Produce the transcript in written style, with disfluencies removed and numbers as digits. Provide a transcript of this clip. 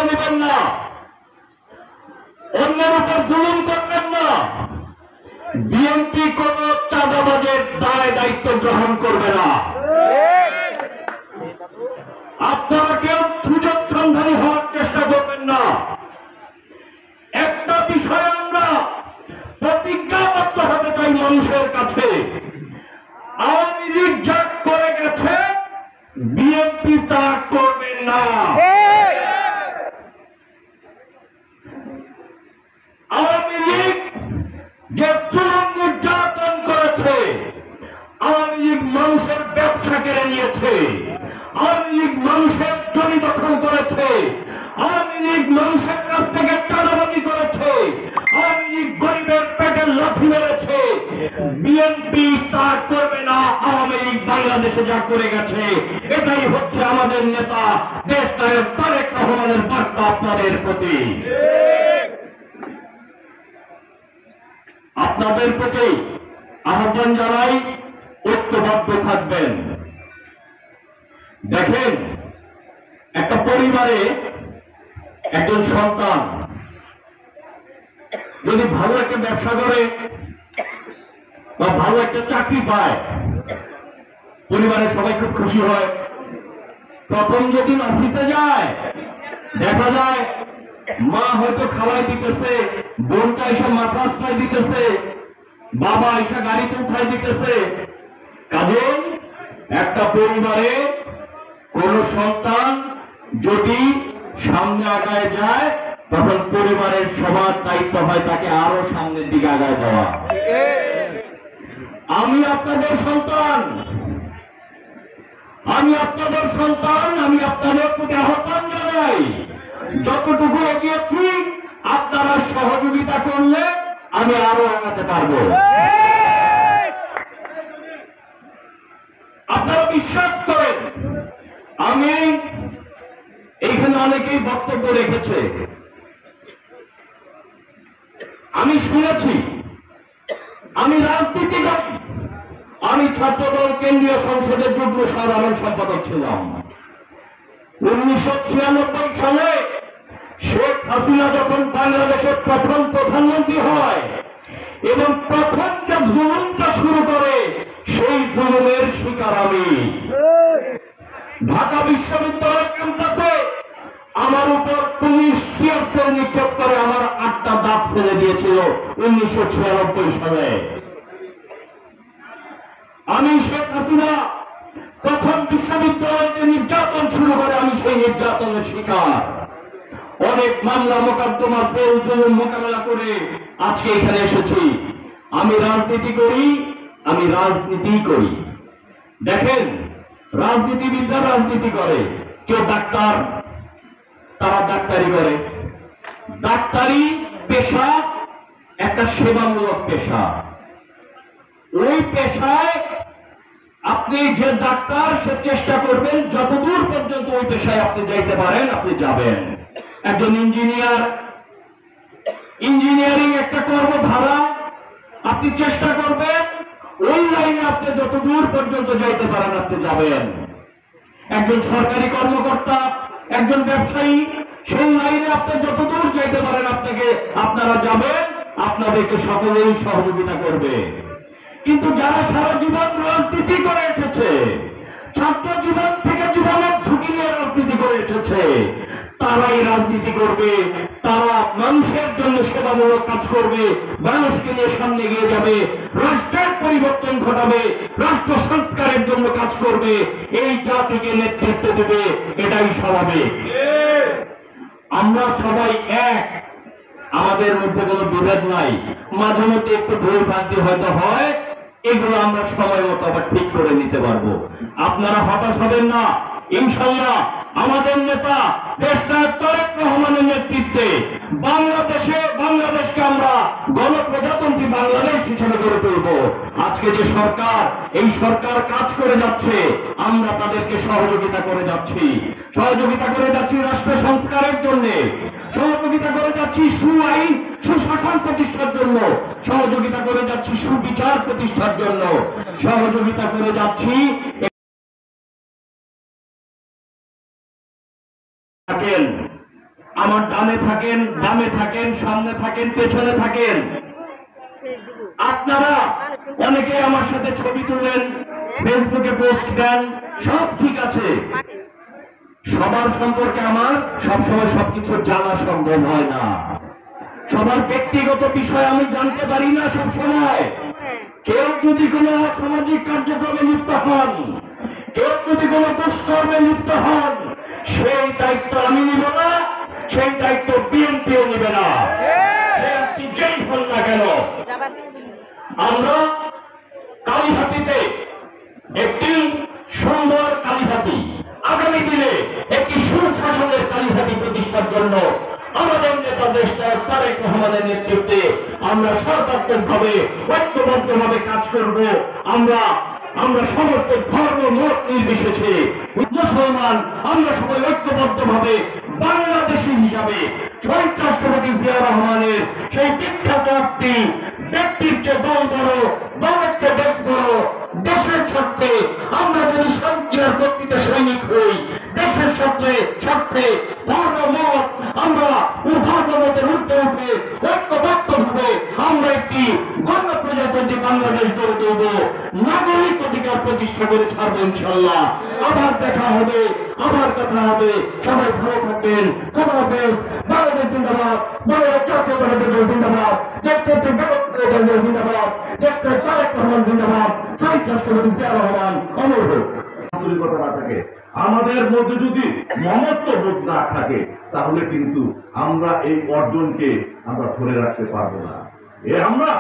নেবেন না, অন্যের উপর জুলুম করবেন না। বিএনপি কোন চাঁদাবাজের দায় দায়িত্ব গ্রহণ করবে না। আপনারা কেউ সুযোগ সন্ধানী হওয়ার চেষ্টা করবেন না। একটা বিষয় আমরা প্রতিজ্ঞাবদ্ধ হতে চাই মানুষের কাছে, আওয়ামী লীগ যা করে গেছে বিএনপি তা করবে না। আওয়ামী লীগ যে জুলুম নির্যাতন করেছে, আওয়ামী লীগ মানুষের ব্যবসা কেড়ে নিয়েছে, আওয়ামী লীগ মানুষের জমি দখল করেছে, আওয়ামী লীগ মানুষের কাছ থেকে চাঁদাবাজি করেছে, আওয়ামী লীগ গরিবের পেটে লাথি মেরেছে। বিএনপি তা করবে না। আওয়ামী লীগ বাংলাদেশে যা করে গেছে, এটাই হচ্ছে আমাদের নেতা দেশ নায়ক তারেক রহমানের বার্তা আপনাদের প্রতি। আপনাদের প্রতি আহ্বান জানাই, ঐক্যবদ্ধ থাকবেন। দেখেন, একটা পরিবারে একজন সন্তান যদি ভালো একটা ব্যবসা করে বা ভালো একটা চাকরি পায়, পরিবারের সবাই খুব খুশি হয়। প্রথম যেদিন অফিসে যায়, দেখা যায় মা হয়তো খাওয়াই দিতেছে, বোনটা এসে মাথা আশ্রয় দিতেছে, বাবা এসে গাড়িতে উঠাই দিতেছে। কাজে একটা পরিবারে কোন সন্তান যদি সামনে আগায় যায়, তখন পরিবারের সবার দায়িত্ব হয় তাকে আরো সামনের দিকে আগায় দেওয়া। আমি আপনাদের সন্তান, আমি আপনাদের সন্তান, আমি আপনাদের প্রতি আহ্বান জানাই, যতটুকু এগিয়েছি আপনারা সহযোগিতা করলে আমি আরো আগাতে পারবো। আপনারা বিশ্বাস করেন, আমি এইখানে অনেকেই বক্তব্য রেখেছে, আমি শুনেছি, আমি রাজনীতি করি। আমি ছাত্রদল কেন্দ্রীয় সংসদের যুগ্ম সাধারণ সম্পাদক ছিলাম। 1996 সালে শেখ হাসিনা যখন বাংলাদেশের প্রথম প্রধানমন্ত্রী হয় এবং প্রথম যে জুলুমটা শুরু করে, সেই জুলুমের শিকার আমি। ঢাকা বিশ্ববিদ্যালয় ক্যাম্পাসে আমার উপর পুলিশ টিয়ারশেল নিক্ষেপ করে আমার 8টা দাঁত ফেলে দিয়েছিল 1996 সালে। আমি শেখ হাসিনা প্রথম বিশ্ববিদ্যালয়কে নির্যাতন শুরু করে, আমি সেই নির্যাতনের শিকার। অনেক মামলা মোকদ্দমা জেল জুলুম মোকাবেলা করে আজকে এখানে এসেছি। আমি রাজনীতি করি, আমি রাজনীতি করি। দেখেন, রাজনীতিবিদরা রাজনীতি করে, কেউ ডাক্তার, তারা ডাক্তারি করে। ডাক্তারি পেশা একটা সেবামূলক পেশা। ওই পেশায় আপনি যে ডাক্তার, সে চেষ্টা করবেন যতদূর পর্যন্ত ওই পেশায় আপনি যাইতে পারেন আপনি যাবেন। একজন ইঞ্জিনিয়ার, ইঞ্জিনিয়ারিং একটা কর্মধারা, আপনি চেষ্টা করবেন ওই লাইনে আপনি যতদূর পর্যন্ত যাইতে পারেন আপনি যাবেন। একজন সরকারি কর্মকর্তা, একজন ব্যবসায়ী, সেই লাইনে আপনি যতদূর যাইতে পারেন আপনারা যাবেন, আপনাদেরকে সকলেই সহযোগিতা করবে। কিন্তু যারা সারা জীবন রাজনীতি করে এসেছে, ছাত্র জীবন থেকে জীবনের ঝুঁকি নিয়ে রাজনীতি করে এসেছে, তারাই রাজনীতি করবে। তারা মানুষের জন্য সেবামূলক কাজ করবে, মানুষকে নিয়ে সামনে এগিয়ে যাবে, রাষ্ট্রের পরিবর্তন ঘটাবে, রাষ্ট্র সংস্কারের জন্য কাজ করবে, এই জাতিকে নেতৃত্ব দেবে। এটাই স্বাভাবিক। আমরা সবাই এক, আমাদের মধ্যে কোনো বিভেদ নাই। মাঝে মধ্যে একটু ভুল ভ্রান্তি হয়তো হয়, এগুলো আমরা সময় মতো আবার ঠিক করে নিতে পারবো। আপনারা হতাশ হবেন না। ইনশাআল্লাহ আমাদের নেতা দেশ নায়ক তারেক রহমানের নেতৃত্বে বাংলাদেশকে আমরা গণপ্রজাতন্ত্রী বাংলাদেশ হিসেবে গড়ে তুলব। আজকে যে সরকার, এই সরকার কাজ করে যাচ্ছে, আমরা তাদেরকে সহযোগিতা করে যাচ্ছি। সহযোগিতা করে যাচ্ছি রাষ্ট্র সংস্কারের জন্য, সহযোগিতা করে যাচ্ছি সুআইন সুশাসন প্রতিষ্ঠার জন্য, সহযোগিতা করে যাচ্ছি সুবিচার প্রতিষ্ঠার জন্য, সহযোগিতা করে যাচ্ছি আমার ডানে থাকেন, বামে থাকেন, সামনে থাকেন, পেছনে থাকেন, আপনারা অনেকে আমার সাথে ছবি তুলেন, ফেসবুকে পোস্ট দেন, সব ঠিক আছে। সবার সম্পর্কে আমার সবসময় সবকিছু জানা সম্ভব হয় না। সবার ব্যক্তিগত বিষয় আমি জানতে পারি না সবসময়। কেউ যদি কোনো সামাজিক কার্যক্রমে লিপ্ত হন, কেউ যদি কোনো দুষ্কর্মে লিপ্ত হন, সেই দায়িত্ব আমি নিব না, সেই দায়িত্ব বিএনপিও নিবে না। আপনি যেই হন না কেন, আমরা কালীহাতিতে একটি সুন্দর কালীহাতি, আগামী দিনে একটি সুশাসনের কালীহাতি প্রতিষ্ঠার জন্য আমাদের নেতা দেশ তারেক রহমানের নেতৃত্বে আমরা সর্বাত্মকভাবে ঐক্যবদ্ধভাবে কাজ করব। আমরা সমস্ত ধর্ম মত নির্বিশেষে মুসলমান, আমরা সবাই ঐক্যবদ্ধভাবে বাংলাদেশী হিসাবে শহীদ রাষ্ট্রপতি জিয়া রহমানের সেই বিখ্যাত উক্তি, ব্যক্তির চেয়ে দল করো, দলের চেয়ে দেশ করো, দেশের স্বার্থে আমরা যদি শান্তি আর প্রকৃত সৈনিক হই, দেশের স্বার্থে ধর্ম মত আমরা ধর্ম মতের ঊর্ধ্বে উঠে ঐক্যবদ্ধভাবে আমরা একটি গণপ্রজাতন্ত্রী বাংলাদেশ গড়ে তুলব, নাগরিক অধিকার প্রতিষ্ঠা করে ছাড়বো ইনশাল্লাহ। আবার দেখা হবে, আবার কথা হবে। সবাই ভালো থাকবেন। খোদা হাফেজ। বাংলাদেশ জিন্দাবাদ, বাংলাদেশ জাতীয়তাবাদী দল জিন্দাবাদ, জিন্দাবাদ, তারেক রহমান জিন্দাবাদ, শহীদ রাষ্ট্রপতি জিয়া রহমান অমর হোক। আন্তরিকতা না থাকে, আমাদের মধ্যে যদি মমত্ব বোধ না থাকে, তাহলে কিন্তু আমরা এই অর্জনকে আমরা ধরে রাখতে পারবো না। আমরা